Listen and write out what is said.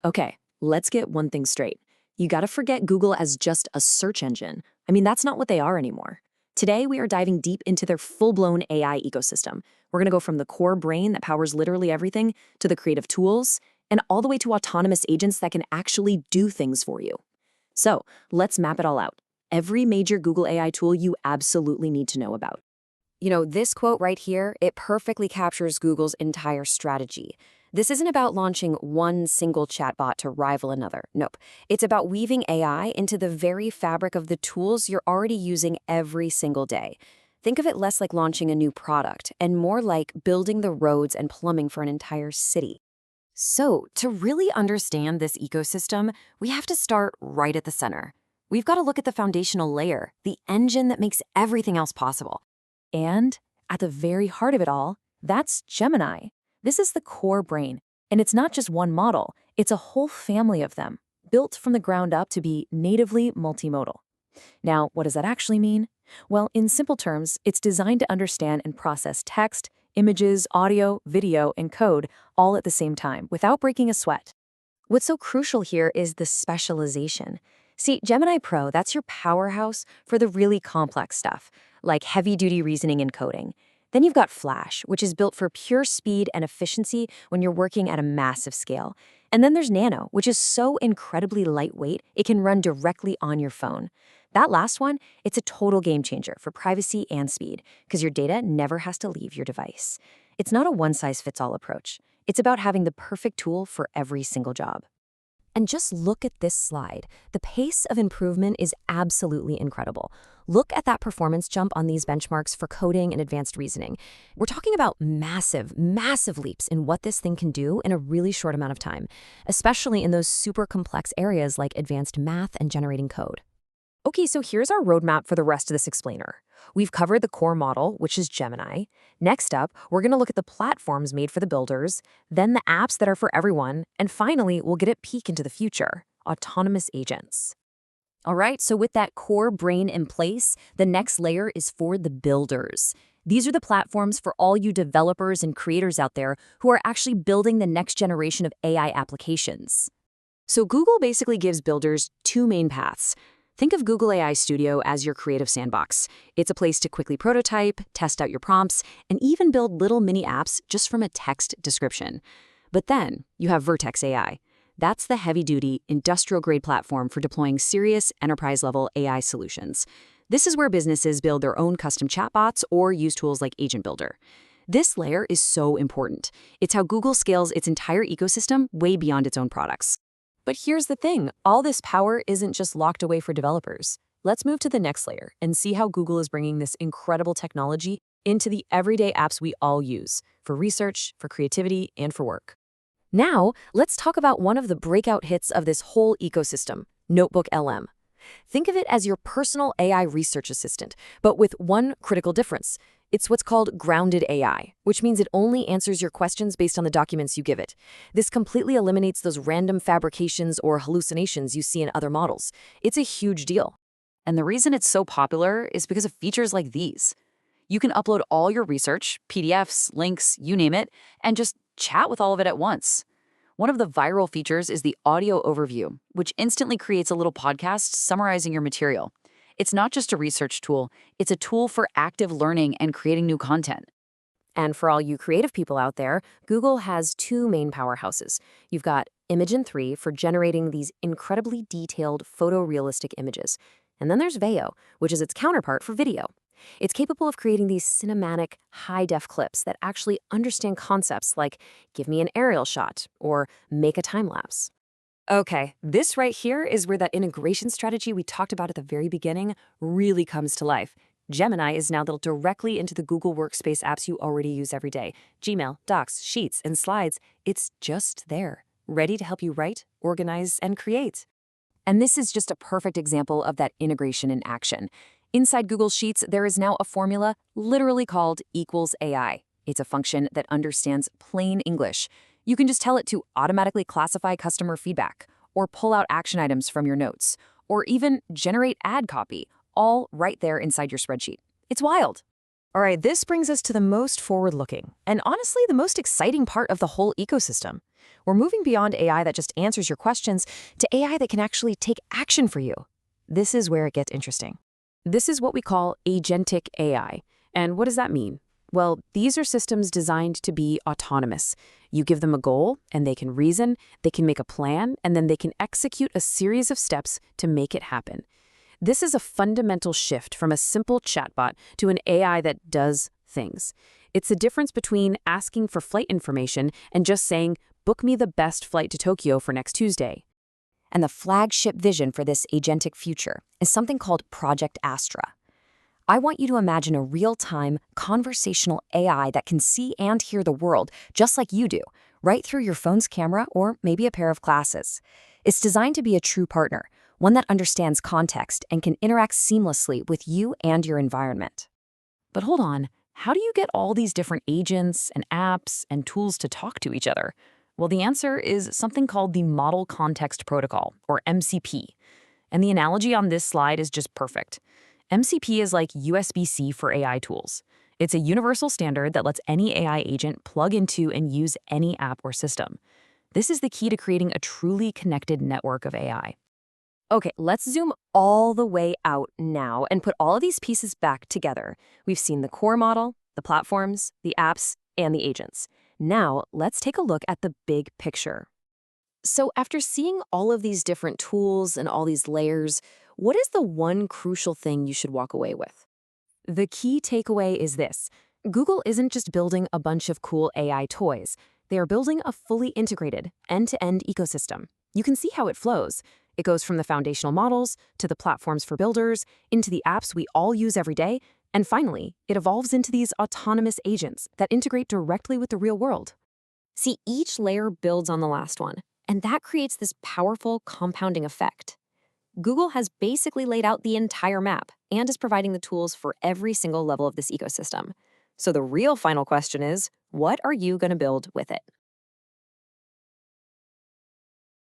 Okay, let's get one thing straight. You gotta forget Google as just a search engine. I mean, that's not what they are anymore. Today, we are diving deep into their full-blown AI ecosystem. We're gonna go from the core brain that powers literally everything to the creative tools and all the way to autonomous agents that can actually do things for you. So, let's map it all out. Every major Google AI tool you absolutely need to know about. This quote right here, it perfectly captures Google's entire strategy. This isn't about launching one single chatbot to rival another. Nope. It's about weaving AI into the very fabric of the tools you're already using every single day. Think of it less like launching a new product and more like building the roads and plumbing for an entire city. So, to really understand this ecosystem, we have to start right at the center. We've got to look at the foundational layer, the engine that makes everything else possible. And at the very heart of it all, that's Gemini. This is the core brain, and it's not just one model, it's a whole family of them, built from the ground up to be natively multimodal. Now, what does that actually mean? Well, in simple terms, it's designed to understand and process text, images, audio, video, and code all at the same time, without breaking a sweat. What's so crucial here is the specialization. See, Gemini Pro, that's your powerhouse for the really complex stuff, like heavy-duty reasoning and coding. Then you've got Flash, which is built for pure speed and efficiency when you're working at a massive scale. And then there's Nano, which is so incredibly lightweight, it can run directly on your phone. That last one, it's a total game changer for privacy and speed, because your data never has to leave your device. It's not a one-size-fits-all approach. It's about having the perfect tool for every single job. And just look at this slide. The pace of improvement is absolutely incredible. Look at that performance jump on these benchmarks for coding and advanced reasoning. We're talking about massive, massive leaps in what this thing can do in a really short amount of time, especially in those super complex areas like advanced math and generating code. Okay, so here's our roadmap for the rest of this explainer. We've covered the core model, which is Gemini. Next up, we're going to look at the platforms made for the builders, then the apps that are for everyone, and finally, we'll get a peek into the future, autonomous agents. All right, so with that core brain in place, the next layer is for the builders. These are the platforms for all you developers and creators out there who are actually building the next generation of AI applications. So Google basically gives builders two main paths. Think of Google AI Studio as your creative sandbox. It's a place to quickly prototype, test out your prompts, and even build little mini apps just from a text description. But then you have Vertex AI. That's the heavy-duty, industrial-grade platform for deploying serious, enterprise-level AI solutions. This is where businesses build their own custom chatbots or use tools like Agent Builder. This layer is so important. It's how Google scales its entire ecosystem way beyond its own products. But here's the thing, all this power isn't just locked away for developers. Let's move to the next layer and see how Google is bringing this incredible technology into the everyday apps we all use, for research, for creativity, and for work. Now, let's talk about one of the breakout hits of this whole ecosystem, NotebookLM. Think of it as your personal AI research assistant, but with one critical difference. It's what's called grounded AI, which means it only answers your questions based on the documents you give it. This completely eliminates those random fabrications or hallucinations you see in other models. It's a huge deal. And the reason it's so popular is because of features like these. You can upload all your research, PDFs, links, you name it, and just chat with all of it at once. One of the viral features is the audio overview, which instantly creates a little podcast summarizing your material. It's not just a research tool, it's a tool for active learning and creating new content. And for all you creative people out there, Google has two main powerhouses. You've got Imagen Veo for generating these incredibly detailed photorealistic images. And then there's Veo, which is its counterpart for video. It's capable of creating these cinematic, high-def clips that actually understand concepts like give me an aerial shot or make a time-lapse. Okay, this right here is where that integration strategy we talked about at the very beginning really comes to life. Gemini is now built directly into the Google Workspace apps you already use every day. Gmail, Docs, Sheets, and Slides. It's just there, ready to help you write, organize, and create. And this is just a perfect example of that integration in action. Inside Google Sheets, there is now a formula literally called equals AI. It's a function that understands plain English. You can just tell it to automatically classify customer feedback, or pull out action items from your notes, or even generate ad copy, all right there inside your spreadsheet. It's wild. All right, this brings us to the most forward-looking and honestly the most exciting part of the whole ecosystem. We're moving beyond AI that just answers your questions to AI that can actually take action for you. This is where it gets interesting. This is what we call agentic AI. And what does that mean? Well, these are systems designed to be autonomous. You give them a goal, and they can reason, they can make a plan, and then they can execute a series of steps to make it happen. This is a fundamental shift from a simple chatbot to an AI that does things. It's the difference between asking for flight information and just saying, book me the best flight to Tokyo for next Tuesday. And the flagship vision for this agentic future is something called Project Astra. I want you to imagine a real-time, conversational AI that can see and hear the world just like you do, right through your phone's camera or maybe a pair of glasses. It's designed to be a true partner, one that understands context and can interact seamlessly with you and your environment. But hold on, how do you get all these different agents and apps and tools to talk to each other? Well, the answer is something called the Model Context Protocol, or MCP. And the analogy on this slide is just perfect. MCP is like USB-C for AI tools. It's a universal standard that lets any AI agent plug into and use any app or system. This is the key to creating a truly connected network of AI. Okay, let's zoom all the way out now and put all of these pieces back together. We've seen the core model, the platforms, the apps, and the agents. Now, let's take a look at the big picture. So after seeing all of these different tools and all these layers, what is the one crucial thing you should walk away with? The key takeaway is this. Google isn't just building a bunch of cool AI toys. They are building a fully integrated, end-to-end ecosystem. You can see how it flows. It goes from the foundational models to the platforms for builders, into the apps we all use every day, and finally, it evolves into these autonomous agents that integrate directly with the real world. See, each layer builds on the last one, and that creates this powerful compounding effect. Google has basically laid out the entire map and is providing the tools for every single level of this ecosystem. So the real final question is, what are you going to build with it?